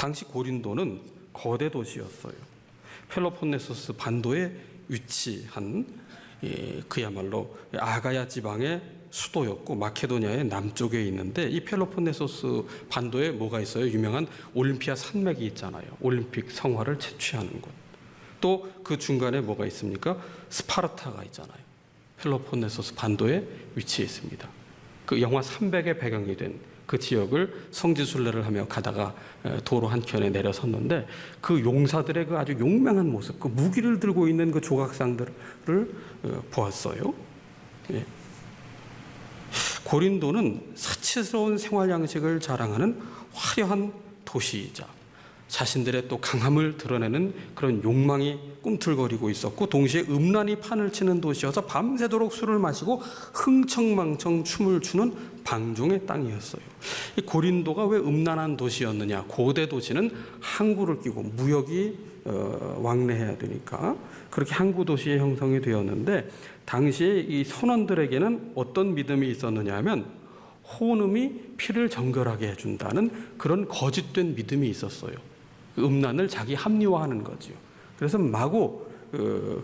당시 고린도는 거대 도시였어요. 펠로폰네소스 반도에 위치한 그야말로 아가야 지방의 수도였고 마케도니아의 남쪽에 있는데, 이 펠로폰네소스 반도에 뭐가 있어요? 유명한 올림피아 산맥이 있잖아요. 올림픽 성화를 채취하는 곳. 또 그 중간에 뭐가 있습니까? 스파르타가 있잖아요. 펠로폰네소스 반도에 위치해 있습니다. 그 영화 300의 배경이 된 그 지역을 성지순례를 하며 가다가 도로 한켠에 내려섰는데, 그 용사들의 그 아주 용맹한 모습, 그 무기를 들고 있는 그 조각상들을 보았어요. 예. 고린도는 사치스러운 생활 양식을 자랑하는 화려한 도시이자 자신들의 또 강함을 드러내는 그런 욕망이 꿈틀거리고 있었고, 동시에 음란이 판을 치는 도시여서 밤새도록 술을 마시고 흥청망청 춤을 추는 방종의 땅이었어요. 이 고린도가 왜 음란한 도시였느냐? 고대 도시는 항구를 끼고 무역이 왕래해야 되니까 그렇게 항구 도시의 형성이 되었는데, 당시에 이 선원들에게는 어떤 믿음이 있었느냐 하면 호흡이 피를 정결하게 해준다는 그런 거짓된 믿음이 있었어요. 음란을 자기 합리화하는 거죠. 그래서 마구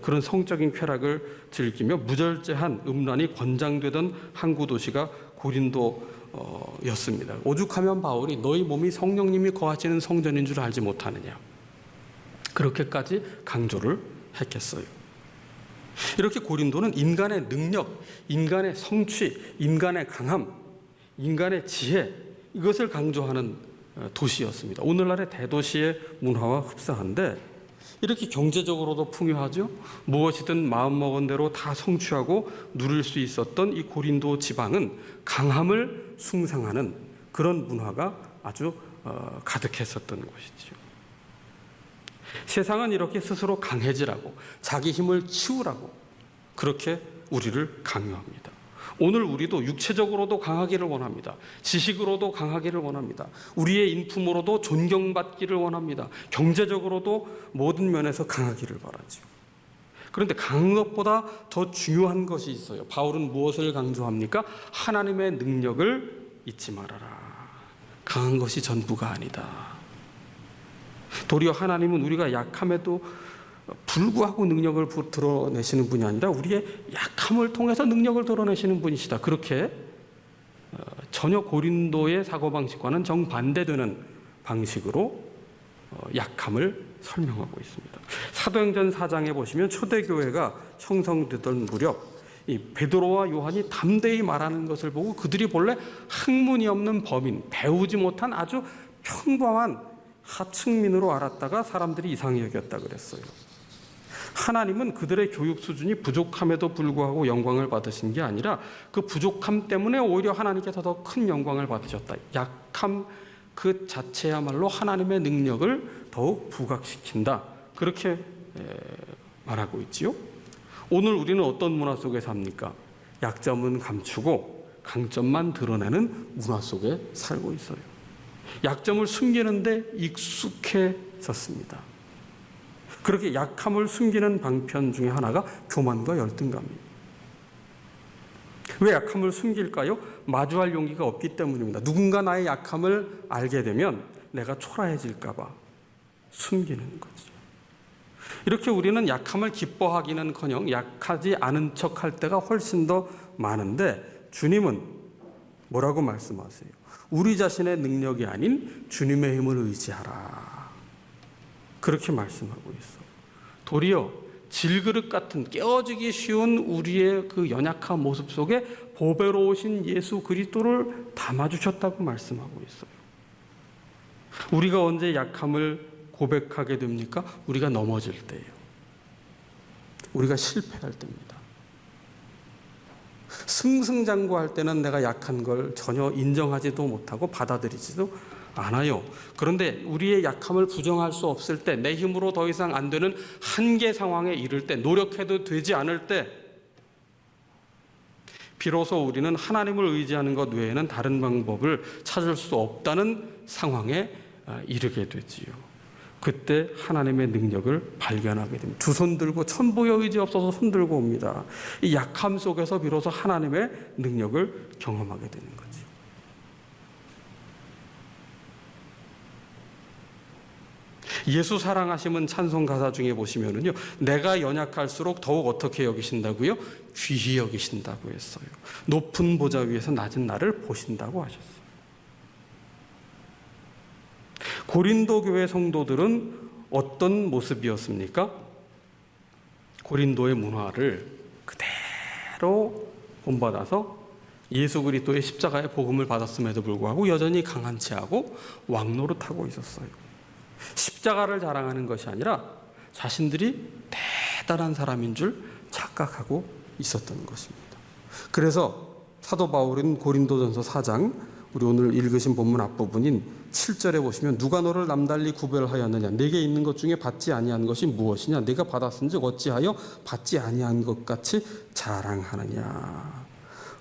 그런 성적인 쾌락을 즐기며 무절제한 음란이 권장되던 항구 도시가 고린도였습니다. 오죽하면 바울이 너희 몸이 성령님이 거하시는 성전인 줄 알지 못하느냐, 그렇게까지 강조를 했겠어요. 이렇게 고린도는 인간의 능력, 인간의 성취, 인간의 강함, 인간의 지혜, 이것을 강조하는 도시였습니다. 오늘날의 대도시의 문화와 흡사한데, 이렇게 경제적으로도 풍요하죠. 무엇이든 마음먹은 대로 다 성취하고 누릴 수 있었던 이 고린도 지방은 강함을 숭상하는 그런 문화가 아주 가득했었던 곳이죠. 세상은 이렇게 스스로 강해지라고, 자기 힘을 키우라고 그렇게 우리를 강요합니다. 오늘 우리도 육체적으로도 강하기를 원합니다. 지식으로도 강하기를 원합니다. 우리의 인품으로도 존경받기를 원합니다. 경제적으로도 모든 면에서 강하기를 바라죠. 그런데 강한 것보다 더 중요한 것이 있어요. 바울은 무엇을 강조합니까? 하나님의 능력을 잊지 말아라. 강한 것이 전부가 아니다. 도리어 하나님은 우리가 약함에도 불구하고 능력을 드러내시는 분이 아니라 우리의 약함을 통해서 능력을 드러내시는 분이시다. 그렇게 전혀 고린도의 사고방식과는 정반대되는 방식으로 약함을 설명하고 있습니다. 사도행전 4장에 보시면 초대교회가 형성되던 무렵 이 베드로와 요한이 담대히 말하는 것을 보고 그들이 본래 학문이 없는 범인, 배우지 못한 아주 평범한 하층민으로 알았다가 사람들이 이상히 여겼다 그랬어요. 하나님은 그들의 교육 수준이 부족함에도 불구하고 영광을 받으신 게 아니라 그 부족함 때문에 오히려 하나님께서 더 큰 영광을 받으셨다. 약함 그 자체야말로 하나님의 능력을 더욱 부각시킨다. 그렇게 말하고 있지요. 오늘 우리는 어떤 문화 속에 삽니까? 약점은 감추고 강점만 드러내는 문화 속에 살고 있어요. 약점을 숨기는데 익숙해졌습니다. 그렇게 약함을 숨기는 방편 중에 하나가 교만과 열등감입니다. 왜 약함을 숨길까요? 마주할 용기가 없기 때문입니다. 누군가 나의 약함을 알게 되면 내가 초라해질까 봐 숨기는 거죠. 이렇게 우리는 약함을 기뻐하기는커녕 약하지 않은 척할 때가 훨씬 더 많은데, 주님은 뭐라고 말씀하세요? 우리 자신의 능력이 아닌 주님의 힘을 의지하라. 그렇게 말씀하고 있어. 도리어 질그릇 같은 깨어지기 쉬운 우리의 그 연약한 모습 속에 보배로우신 예수 그리스도를 담아주셨다고 말씀하고 있어요. 우리가 언제 약함을 고백하게 됩니까? 우리가 넘어질 때예요. 우리가 실패할 때입니다. 승승장구할 때는 내가 약한 걸 전혀 인정하지도 못하고 받아들이지도 않아요. 그런데 우리의 약함을 부정할 수 없을 때, 내 힘으로 더 이상 안 되는 한계 상황에 이를 때, 노력해도 되지 않을 때, 비로소 우리는 하나님을 의지하는 것 외에는 다른 방법을 찾을 수 없다는 상황에 이르게 되지요. 그때 하나님의 능력을 발견하게 됩니다. 두 손 들고 천부여 의지 없어서 손 들고 옵니다. 이 약함 속에서 비로소 하나님의 능력을 경험하게 되는 거죠. 예수 사랑하심은 찬송 가사 중에 보시면은요, 내가 연약할수록 더욱 어떻게 여기신다고요? 귀히 여기신다고 했어요. 높은 보좌 위에서 낮은 나를 보신다고 하셨어요. 고린도 교회 성도들은 어떤 모습이었습니까? 고린도의 문화를 그대로 본받아서 예수 그리스도의 십자가의 복음을 받았음에도 불구하고 여전히 강한 체하고 왕노릇하고 있었어요. 십자가를 자랑하는 것이 아니라 자신들이 대단한 사람인 줄 착각하고 있었던 것입니다. 그래서 사도 바울은 고린도전서 4장, 우리 오늘 읽으신 본문 앞부분인 7절에 보시면 누가 너를 남달리 구별하였느냐, 내게 있는 것 중에 받지 아니한 것이 무엇이냐, 내가 받았은즉 어찌하여 받지 아니한 것 같이 자랑하느냐.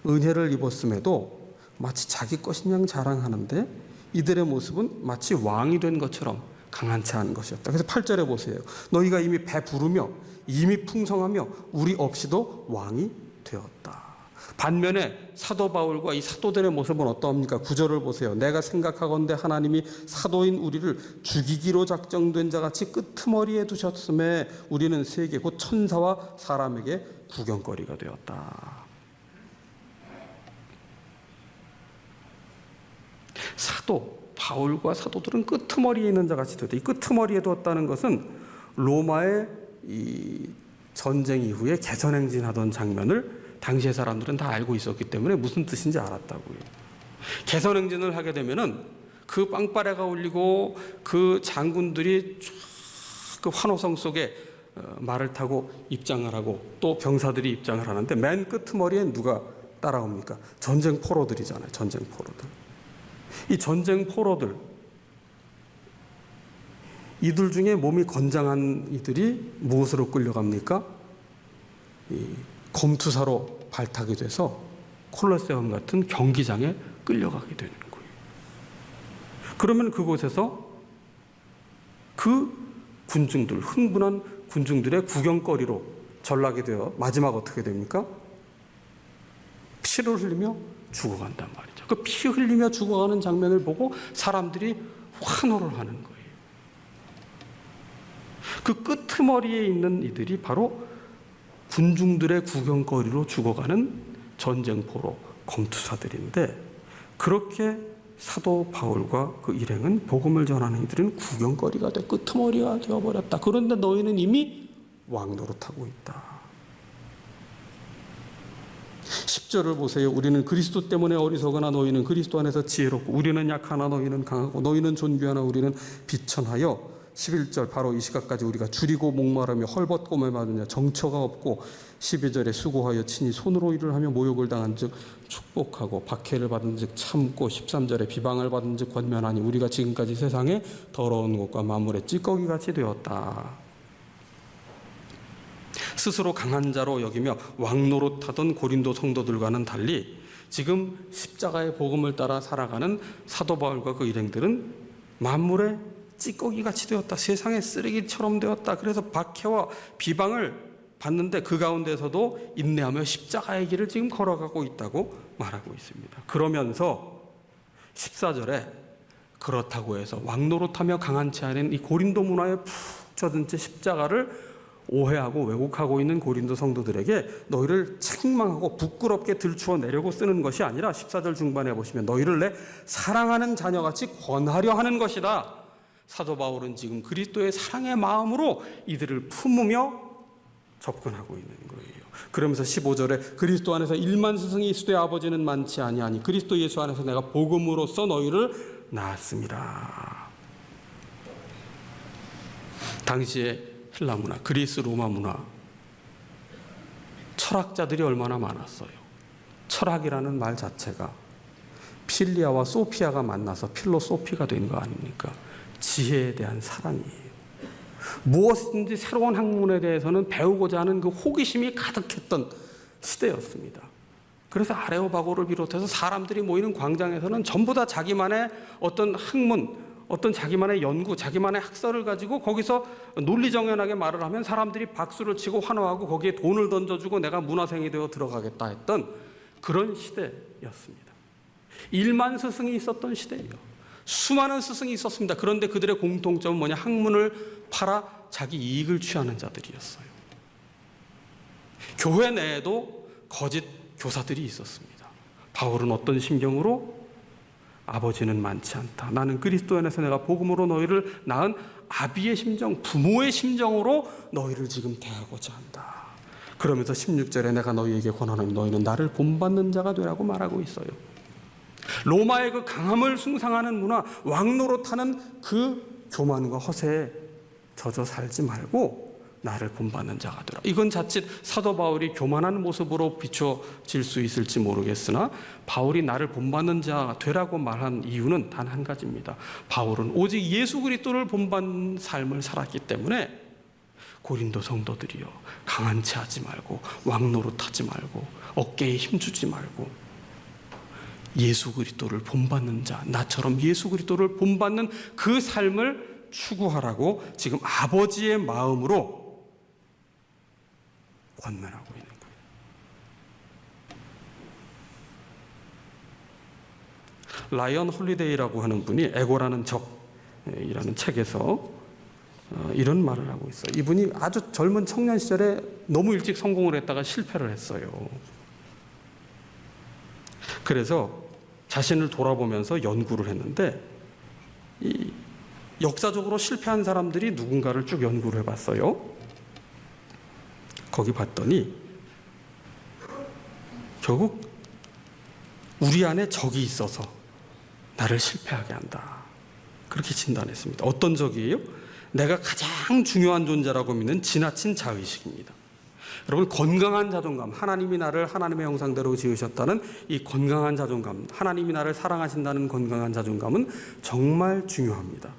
은혜를 입었음에도 마치 자기 것인 양 자랑하는데 이들의 모습은 마치 왕이 된 것처럼 강한 체하는 것이었다. 그래서 8절에 보세요. 너희가 이미 배부르며 이미 풍성하며 우리 없이도 왕이 되었다. 반면에 사도 바울과 이 사도들의 모습은 어떠합니까? 9절을 보세요. 내가 생각하건대 하나님이 사도인 우리를 죽이기로 작정된 자같이 끄트머리에 두셨음에 우리는 세계 곧 천사와 사람에게 구경거리가 되었다. 사도 바울과 사도들은 끄트머리에 있는 자같이 되었다. 이 끄트머리에 두었다는 것은 로마의 이 전쟁 이후에 개선행진하던 장면을 당시의 사람들은 다 알고 있었기 때문에 무슨 뜻인지 알았다고요. 개선행진을 하게 되면은 그 빵빠레가 울리고 그 장군들이 그 환호성 속에 말을 타고 입장을 하고 또 병사들이 입장을 하는데 맨 끄트머리엔 누가 따라옵니까? 전쟁 포로들이잖아요. 전쟁 포로들. 이 전쟁 포로들, 이들 중에 몸이 건장한 이들이 무엇으로 끌려갑니까? 이 검투사로 발탁이 돼서 콜로세움 같은 경기장에 끌려가게 되는 거예요. 그러면 그곳에서 그 군중들, 흥분한 군중들의 구경거리로 전락이 되어 마지막 어떻게 됩니까? 피를 흘리며 죽어간단 말이죠. 그 피 흘리며 죽어가는 장면을 보고 사람들이 환호를 하는 거예요. 그 끄트머리에 있는 이들이 바로 군중들의 구경거리로 죽어가는 전쟁포로 검투사들인데, 그렇게 사도 바울과 그 일행은 복음을 전하는 이들은 구경거리가 돼 끄트머리가 되어버렸다. 그런데 너희는 이미 왕노릇하고 있다. 10절을 보세요. 우리는 그리스도 때문에 어리석으나 너희는 그리스도 안에서 지혜롭고, 우리는 약하나 너희는 강하고, 너희는 존귀하나 우리는 비천하여. 11절 바로 이 시각까지 우리가 줄이고 목마르며 헐벗고 메마르냐 정처가 없고, 12절에 수고하여 친히 손으로 일을 하며 모욕을 당한 즉 축복하고, 박해를 받은 즉 참고, 13절에 비방을 받은 즉 권면하니 우리가 지금까지 세상에 더러운 것과 만물의 찌꺼기같이 되었다. 스스로 강한 자로 여기며 왕노릇하던 고린도 성도들과는 달리 지금 십자가의 복음을 따라 살아가는 사도 바울과 그 일행들은 만물의 찌꺼기같이 되었다. 세상의 쓰레기처럼 되었다. 그래서 박해와 비방을 받는데 그 가운데서도 인내하며 십자가의 길을 지금 걸어가고 있다고 말하고 있습니다. 그러면서 14절에 그렇다고 해서 왕노릇하며 강한 채 아닌 이 고린도 문화에 푹 젖은 채 십자가를 오해하고 왜곡하고 있는 고린도 성도들에게 너희를 책망하고 부끄럽게 들추어 내려고 쓰는 것이 아니라 14절 중반에 보시면 너희를 내 사랑하는 자녀같이 권하려 하는 것이다. 사도 바울은 지금 그리스도의 사랑의 마음으로 이들을 품으며 접근하고 있는 거예요. 그러면서 15절에 그리스도 안에서 1만 스승이 있으되 아버지는 많지 아니하니 그리스도 예수 안에서 내가 복음으로써 너희를 낳았습니다. 당시에 헬라 문화, 그리스 로마 문화, 철학자들이 얼마나 많았어요. 철학이라는 말 자체가 필리아와 소피아가 만나서 필로소피가 된 거 아닙니까? 지혜에 대한 사랑이에요. 무엇이든지 새로운 학문에 대해서는 배우고자 하는 그 호기심이 가득했던 시대였습니다. 그래서 아레오바고를 비롯해서 사람들이 모이는 광장에서는 전부 다 자기만의 어떤 학문, 어떤 자기만의 연구, 자기만의 학설을 가지고 거기서 논리정연하게 말을 하면 사람들이 박수를 치고 환호하고 거기에 돈을 던져주고 내가 문화생이 되어 들어가겠다 했던 그런 시대였습니다. 1만 스승이 있었던 시대예요. 수많은 스승이 있었습니다. 그런데 그들의 공통점은 뭐냐? 학문을 팔아 자기 이익을 취하는 자들이었어요. 교회 내에도 거짓 교사들이 있었습니다. 바울은 어떤 심경으로? 아버지는 많지 않다. 나는 그리스도 안에서 내가 복음으로 너희를 낳은 아비의 심정, 부모의 심정으로 너희를 지금 대하고자 한다. 그러면서 16절에 내가 너희에게 권하노니 너희는 나를 본받는 자가 되라고 말하고 있어요. 로마의 그 강함을 숭상하는 문화, 왕노릇하는 그 교만과 허세에 젖어 살지 말고 나를 본받는 자가 되라. 이건 자칫 사도 바울이 교만한 모습으로 비춰질 수 있을지 모르겠으나 바울이 나를 본받는 자가 되라고 말한 이유는 단 한 가지입니다. 바울은 오직 예수 그리스도를 본받는 삶을 살았기 때문에 고린도 성도들이여 강한 채 하지 말고 왕노릇하지 말고 어깨에 힘주지 말고 예수 그리스도를 본받는 자, 나처럼 예수 그리스도를 본받는 그 삶을 추구하라고 지금 아버지의 마음으로 권면하고 있는 거예요. 라이언 홀리데이라고 하는 분이 에고라는 적이라는 책에서 이런 말을 하고 있어요. 이분이 아주 젊은 청년 시절에 너무 일찍 성공을 했다가 실패를 했어요. 그래서 자신을 돌아보면서 연구를 했는데 이 역사적으로 실패한 사람들이 누군가를 쭉 연구를 해봤어요. 거기 봤더니 결국 우리 안에 적이 있어서 나를 실패하게 한다. 그렇게 진단했습니다. 어떤 적이에요? 내가 가장 중요한 존재라고 믿는 지나친 자의식입니다. 여러분, 건강한 자존감, 하나님이 나를 하나님의 형상대로 지으셨다는 이 건강한 자존감, 하나님이 나를 사랑하신다는 건강한 자존감은 정말 중요합니다.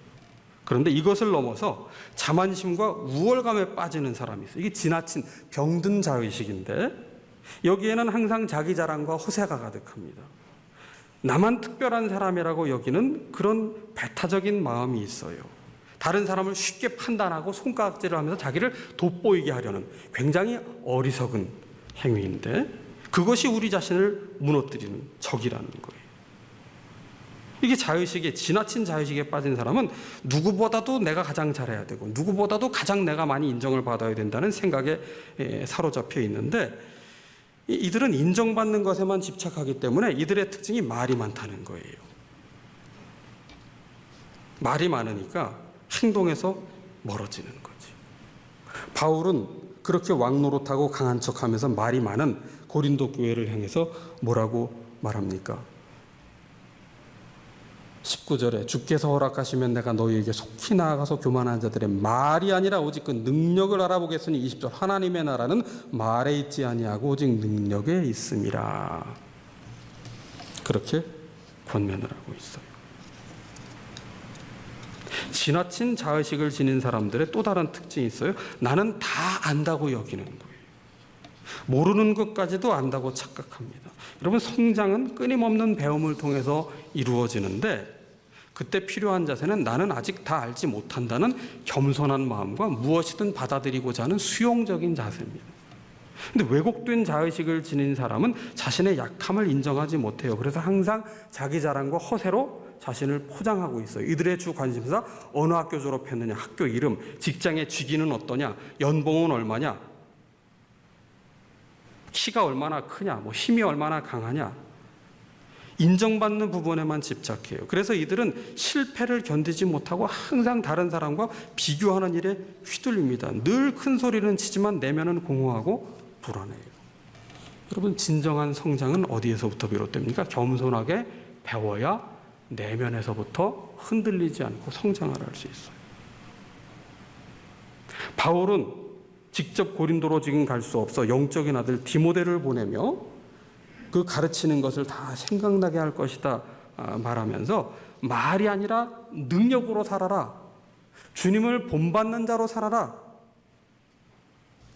그런데 이것을 넘어서 자만심과 우월감에 빠지는 사람이 있어요. 이게 지나친 병든 자의식인데 여기에는 항상 자기 자랑과 허세가 가득합니다. 나만 특별한 사람이라고 여기는 그런 배타적인 마음이 있어요. 다른 사람을 쉽게 판단하고 손가락질을 하면서 자기를 돋보이게 하려는 굉장히 어리석은 행위인데 그것이 우리 자신을 무너뜨리는 적이라는 거예요. 이게 자의식에, 지나친 자의식에 빠진 사람은 누구보다도 내가 가장 잘해야 되고 누구보다도 가장 내가 많이 인정을 받아야 된다는 생각에 사로잡혀 있는데 이들은 인정받는 것에만 집착하기 때문에 이들의 특징이 말이 많다는 거예요. 말이 많으니까 행동에서 멀어지는 거지. 바울은 그렇게 왕노릇하고 강한 척하면서 말이 많은 고린도 교회를 향해서 뭐라고 말합니까? 19절에 주께서 허락하시면 내가 너희에게 속히 나아가서 교만한 자들의 말이 아니라 오직 그 능력을 알아보겠으니 20절 하나님의 나라는 말에 있지 아니하고 오직 능력에 있음이라. 그렇게 권면을 하고 있어요. 지나친 자의식을 지닌 사람들의 또 다른 특징이 있어요. 나는 다 안다고 여기는 거예요. 모르는 것까지도 안다고 착각합니다. 여러분, 성장은 끊임없는 배움을 통해서 이루어지는데 그때 필요한 자세는 나는 아직 다 알지 못한다는 겸손한 마음과 무엇이든 받아들이고자 하는 수용적인 자세입니다. 그런데 왜곡된 자의식을 지닌 사람은 자신의 약함을 인정하지 못해요. 그래서 항상 자기 자랑과 허세로 자신을 포장하고 있어요. 이들의 주 관심사, 어느 학교 졸업했느냐, 학교 이름, 직장의 직위는 어떠냐, 연봉은 얼마냐, 키가 얼마나 크냐, 힘이 얼마나 강하냐, 인정받는 부분에만 집착해요. 그래서 이들은 실패를 견디지 못하고 항상 다른 사람과 비교하는 일에 휘둘립니다. 늘 큰 소리는 치지만 내면은 공허하고 불안해요. 여러분, 진정한 성장은 어디에서부터 비롯됩니까? 겸손하게 배워야 내면에서부터 흔들리지 않고 성장을 할 수 있어요. 바울은 직접 고린도로 지금 갈 수 없어 영적인 아들 디모데를 보내며 그 가르치는 것을 다 생각나게 할 것이다 말하면서 말이 아니라 능력으로 살아라. 주님을 본받는 자로 살아라.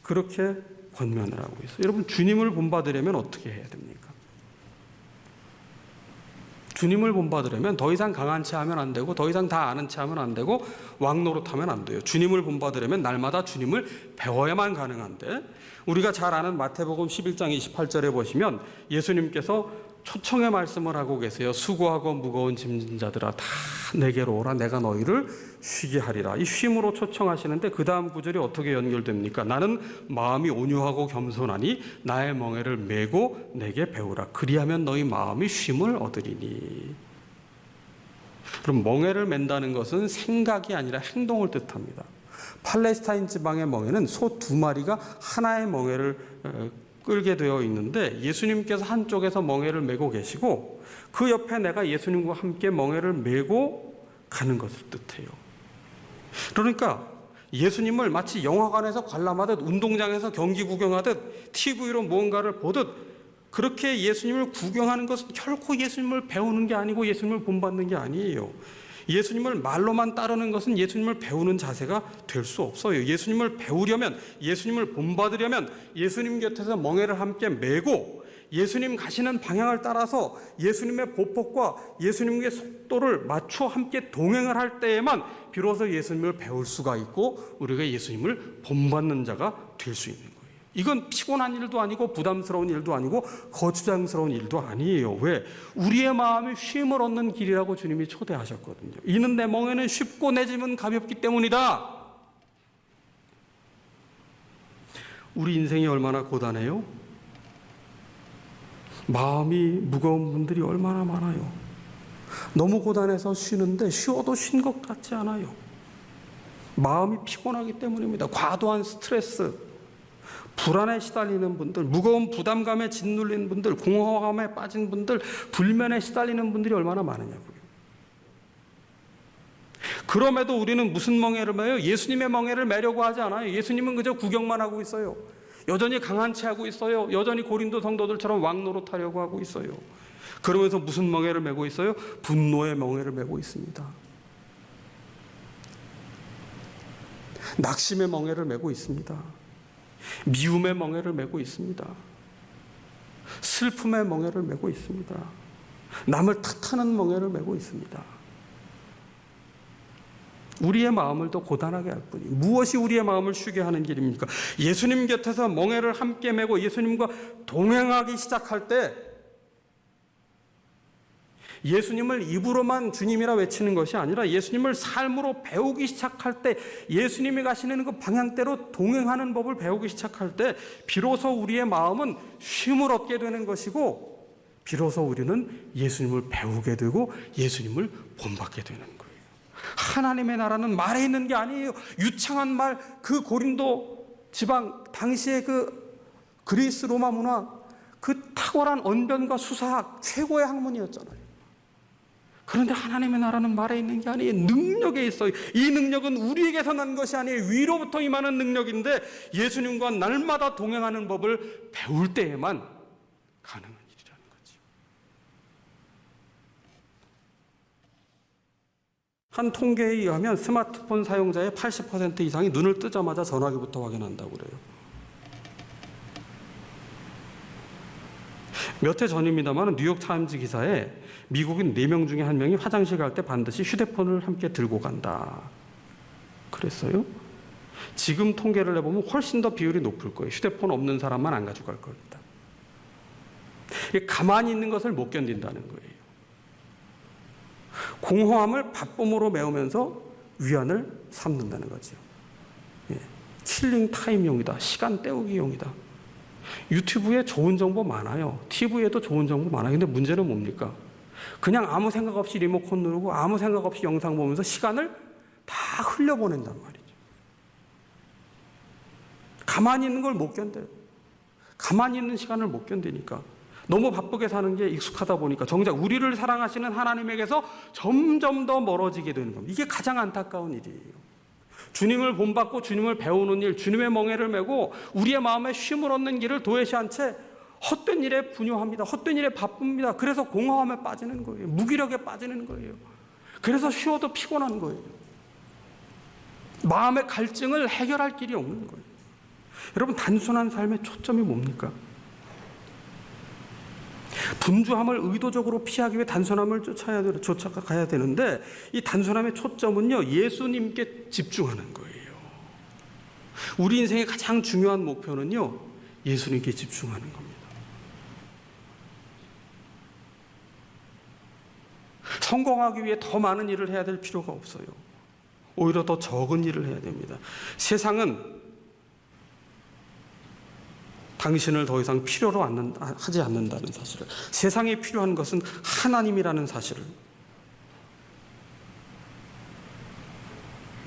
그렇게 권면을 하고 있어요. 여러분, 주님을 본받으려면 어떻게 해야 됩니까? 주님을 본받으려면 더 이상 강한 채 하면 안 되고 더 이상 다 아는 채 하면 안 되고 왕노릇하면 안 돼요. 주님을 본받으려면 날마다 주님을 배워야만 가능한데 우리가 잘 아는 마태복음 11장 28절에 보시면 예수님께서 초청의 말씀을 하고 계세요. 수고하고 무거운 짐진 자들아 다 내게로 오라 내가 너희를 쉬게 하리라. 이 쉼으로 초청하시는데 그 다음 구절이 어떻게 연결됩니까? 나는 마음이 온유하고 겸손하니 나의 멍에를 메고 내게 배우라. 그리하면 너희 마음이 쉼을 얻으리니. 그럼 멍에를 맨다는 것은 생각이 아니라 행동을 뜻합니다. 팔레스타인 지방의 멍에는 소 2마리가 하나의 멍에를 끌게 되어 있는데 예수님께서 한쪽에서 멍에를 메고 계시고 그 옆에 내가 예수님과 함께 멍에를 메고 가는 것을 뜻해요. 그러니까 예수님을 마치 영화관에서 관람하듯 운동장에서 경기 구경하듯 TV로 무언가를 보듯 그렇게 예수님을 구경하는 것은 결코 예수님을 배우는 게 아니고 예수님을 본받는 게 아니에요. 예수님을 말로만 따르는 것은 예수님을 배우는 자세가 될 수 없어요. 예수님을 배우려면, 예수님을 본받으려면 예수님 곁에서 멍에를 함께 메고 예수님 가시는 방향을 따라서 예수님의 보폭과 예수님의 속도를 맞춰 함께 동행을 할 때에만 비로소 예수님을 배울 수가 있고 우리가 예수님을 본받는 자가 될 수 있는 거예요. 이건 피곤한 일도 아니고 부담스러운 일도 아니고 거추장스러운 일도 아니에요. 왜? 우리의 마음이 쉼을 얻는 길이라고 주님이 초대하셨거든요. 이는 내 멍에는 쉽고 내 짐은 가볍기 때문이다. 우리 인생이 얼마나 고단해요? 마음이 무거운 분들이 얼마나 많아요. 너무 고단해서 쉬는데 쉬어도 쉰 것 같지 않아요. 마음이 피곤하기 때문입니다. 과도한 스트레스, 불안에 시달리는 분들, 무거운 부담감에 짓눌린 분들, 공허함에 빠진 분들, 불면에 시달리는 분들이 얼마나 많으냐고요. 그럼에도 우리는 무슨 멍에를 매요? 예수님의 멍에를 매려고 하지 않아요. 예수님은 그저 구경만 하고 있어요. 여전히 강한 채 하고 있어요. 여전히 고린도 성도들처럼 왕노릇하려고 하고 있어요. 그러면서 무슨 멍에를 메고 있어요? 분노의 멍에를 메고 있습니다. 낙심의 멍에를 메고 있습니다. 미움의 멍에를 메고 있습니다. 슬픔의 멍에를 메고 있습니다. 남을 탓하는 멍에를 메고 있습니다. 우리의 마음을 더 고단하게 할 뿐이 무엇이 우리의 마음을 쉬게 하는 길입니까? 예수님 곁에서 멍에를 함께 메고 예수님과 동행하기 시작할 때 예수님을 입으로만 주님이라 외치는 것이 아니라 예수님을 삶으로 배우기 시작할 때 예수님이 가시는 그 방향대로 동행하는 법을 배우기 시작할 때 비로소 우리의 마음은 쉼을 얻게 되는 것이고 비로소 우리는 예수님을 배우게 되고 예수님을 본받게 되는 거예요. 하나님의 나라는 말에 있는 게 아니에요. 유창한 말, 그 고린도 지방 당시의 그 그리스 로마 문화, 그 탁월한 언변과 수사학 최고의 학문이었잖아요. 그런데 하나님의 나라는 말에 있는 게 아니에요. 능력에 있어요. 이 능력은 우리에게서 난 것이 아니에요. 위로부터 임하는 능력인데 예수님과 날마다 동행하는 법을 배울 때에만 가능한 일이라는 거죠. 한 통계에 의하면 스마트폰 사용자의 80% 이상이 눈을 뜨자마자 전화기부터 확인한다고 그래요. 몇 해 전입니다만 뉴욕타임즈 기사에 미국인 4명 중에 1명이 화장실 갈 때 반드시 휴대폰을 함께 들고 간다 그랬어요. 지금 통계를 해보면 훨씬 더 비율이 높을 거예요. 휴대폰 없는 사람만 안 가져갈 겁니다. 가만히 있는 것을 못 견딘다는 거예요. 공허함을 바쁨으로 메우면서 위안을 삼는다는 거죠. 킬링 타임용이다. 시간 때우기용이다. 유튜브에 좋은 정보 많아요. TV에도 좋은 정보 많아요. 근데 문제는 뭡니까? 그냥 아무 생각 없이 리모컨 누르고 아무 생각 없이 영상 보면서 시간을 다 흘려보낸단 말이죠. 가만히 있는 걸 못 견뎌요. 가만히 있는 시간을 못 견디니까 너무 바쁘게 사는 게 익숙하다 보니까 정작 우리를 사랑하시는 하나님에게서 점점 더 멀어지게 되는 겁니다. 이게 가장 안타까운 일이에요. 주님을 본받고 주님을 배우는 일, 주님의 멍에를 메고 우리의 마음에 쉼을 얻는 길을 도외시한 채 헛된 일에 분요합니다. 헛된 일에 바쁩니다. 그래서 공허함에 빠지는 거예요. 무기력에 빠지는 거예요. 그래서 쉬어도 피곤한 거예요. 마음의 갈증을 해결할 길이 없는 거예요. 여러분, 단순한 삶의 초점이 뭡니까? 분주함을 의도적으로 피하기 위해 단순함을 쫓아가야 되는데 이 단순함의 초점은요, 예수님께 집중하는 거예요. 우리 인생의 가장 중요한 목표는요, 예수님께 집중하는 겁니다. 성공하기 위해 더 많은 일을 해야 될 필요가 없어요. 오히려 더 적은 일을 해야 됩니다. 세상은 당신을 더 이상 필요로 하지 않는다는 사실을, 세상에 필요한 것은 하나님이라는 사실을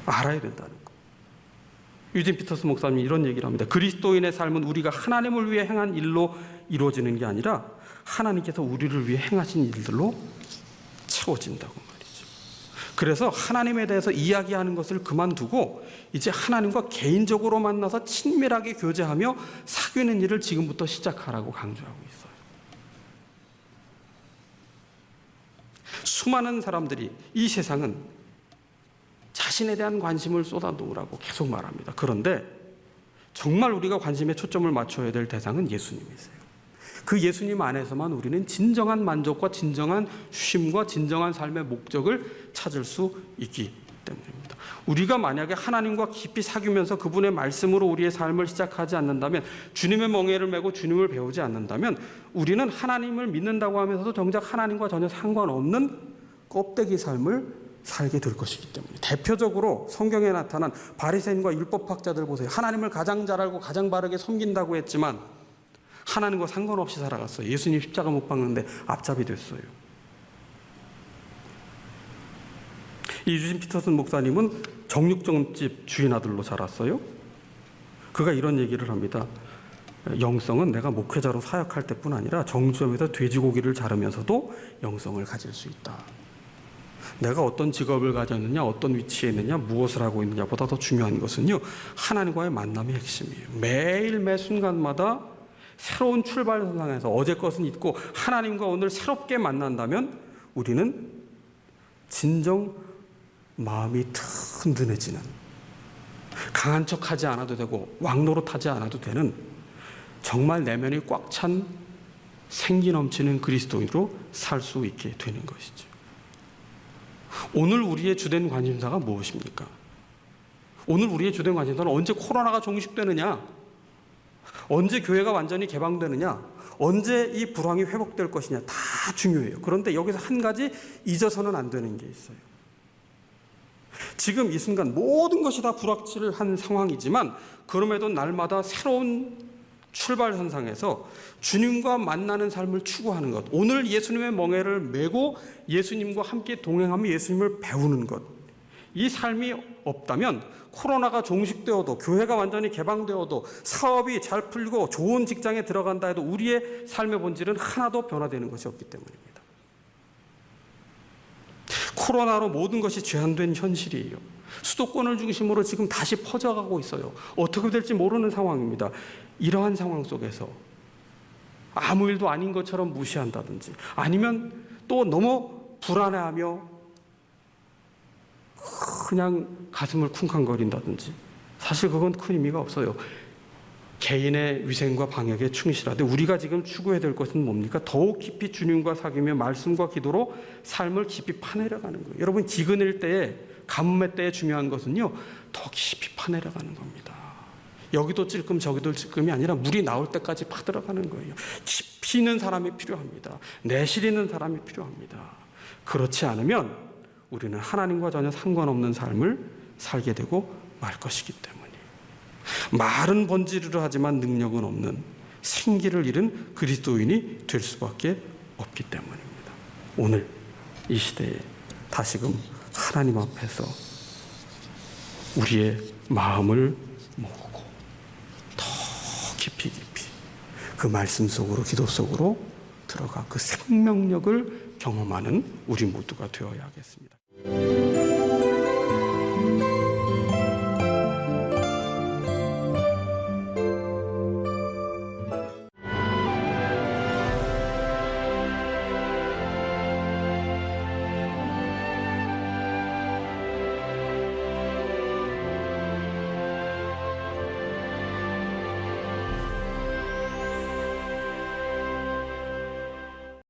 알아야 된다는 것. 유진 피터스 목사님이 이런 얘기를 합니다. 그리스도인의 삶은 우리가 하나님을 위해 행한 일로 이루어지는 게 아니라 하나님께서 우리를 위해 행하신 일들로 채워진다고 말이죠. 그래서 하나님에 대해서 이야기하는 것을 그만두고 이제 하나님과 개인적으로 만나서 친밀하게 교제하며 사귀는 일을 지금부터 시작하라고 강조하고 있어요. 수많은 사람들이, 이 세상은 자신에 대한 관심을 쏟아놓으라고 계속 말합니다. 그런데 정말 우리가 관심의 초점을 맞춰야 될 대상은 예수님이세요. 그 예수님 안에서만 우리는 진정한 만족과 진정한 쉼과 진정한 삶의 목적을 찾을 수 있기 때문입니다. 우리가 만약에 하나님과 깊이 사귀면서 그분의 말씀으로 우리의 삶을 시작하지 않는다면, 주님의 멍에를 메고 주님을 배우지 않는다면 우리는 하나님을 믿는다고 하면서도 정작 하나님과 전혀 상관없는 껍데기 삶을 살게 될 것이기 때문에, 대표적으로 성경에 나타난 바리새인과 율법학자들 보세요. 하나님을 가장 잘 알고 가장 바르게 섬긴다고 했지만 하나님과 상관없이 살아갔어요. 예수님 십자가 못 박는데 앞잡이 됐어요. 이 유진 피터슨 목사님은 정육점집 주인 아들로 자랐어요. 그가 이런 얘기를 합니다. 영성은 내가 목회자로 사역할 때뿐 아니라 정육점에서 돼지고기를 자르면서도 영성을 가질 수 있다. 내가 어떤 직업을 가졌느냐, 어떤 위치에 있느냐, 무엇을 하고 있느냐보다 더 중요한 것은요, 하나님과의 만남의 핵심이에요. 매일 매 순간마다 새로운 출발선상에서 어제 것은 잊고 하나님과 오늘 새롭게 만난다면 우리는 진정 마음이 든든해지는, 강한 척하지 않아도 되고 왕노릇하지 않아도 되는, 정말 내면이 꽉 찬 생기 넘치는 그리스도인으로 살 수 있게 되는 것이죠. 오늘 우리의 주된 관심사가 무엇입니까? 오늘 우리의 주된 관심사는 언제 코로나가 종식되느냐, 언제 교회가 완전히 개방되느냐, 언제 이 불황이 회복될 것이냐, 다 중요해요. 그런데 여기서 한 가지 잊어서는 안 되는 게 있어요. 지금 이 순간 모든 것이 다 불확실한 상황이지만 그럼에도 날마다 새로운 출발선상에서 주님과 만나는 삶을 추구하는 것, 오늘 예수님의 멍에를 메고 예수님과 함께 동행하며 예수님을 배우는 것, 이 삶이 없다면 코로나가 종식되어도, 교회가 완전히 개방되어도, 사업이 잘 풀리고 좋은 직장에 들어간다 해도 우리의 삶의 본질은 하나도 변화되는 것이 없기 때문입니다. 코로나로 모든 것이 제한된 현실이에요. 수도권을 중심으로 지금 다시 퍼져가고 있어요. 어떻게 될지 모르는 상황입니다. 이러한 상황 속에서 아무 일도 아닌 것처럼 무시한다든지, 아니면 또 너무 불안해하며 그냥 가슴을 쿵쾅거린다든지, 사실 그건 큰 의미가 없어요. 개인의 위생과 방역에 충실하되 우리가 지금 추구해야 될 것은 뭡니까? 더욱 깊이 주님과 사귀며 말씀과 기도로 삶을 깊이 파내려가는 거예요. 여러분, 기근일 때에, 가뭄의 때에 중요한 것은요, 더 깊이 파내려가는 겁니다. 여기도 찔끔 저기도 찔끔이 아니라 물이 나올 때까지 파들어가는 거예요. 깊이 있는 사람이 필요합니다. 내실 있는 사람이 필요합니다. 그렇지 않으면 우리는 하나님과 전혀 상관없는 삶을 살게 되고 말 것이기 때문에, 말은 번지르르 하지만 능력은 없는, 생기를 잃은 그리스도인이 될 수밖에 없기 때문입니다. 오늘 이 시대에 다시금 하나님 앞에서 우리의 마음을 모으고 더 깊이 그 말씀 속으로, 기도 속으로 들어가 그 생명력을 경험하는 우리 모두가 되어야 하겠습니다.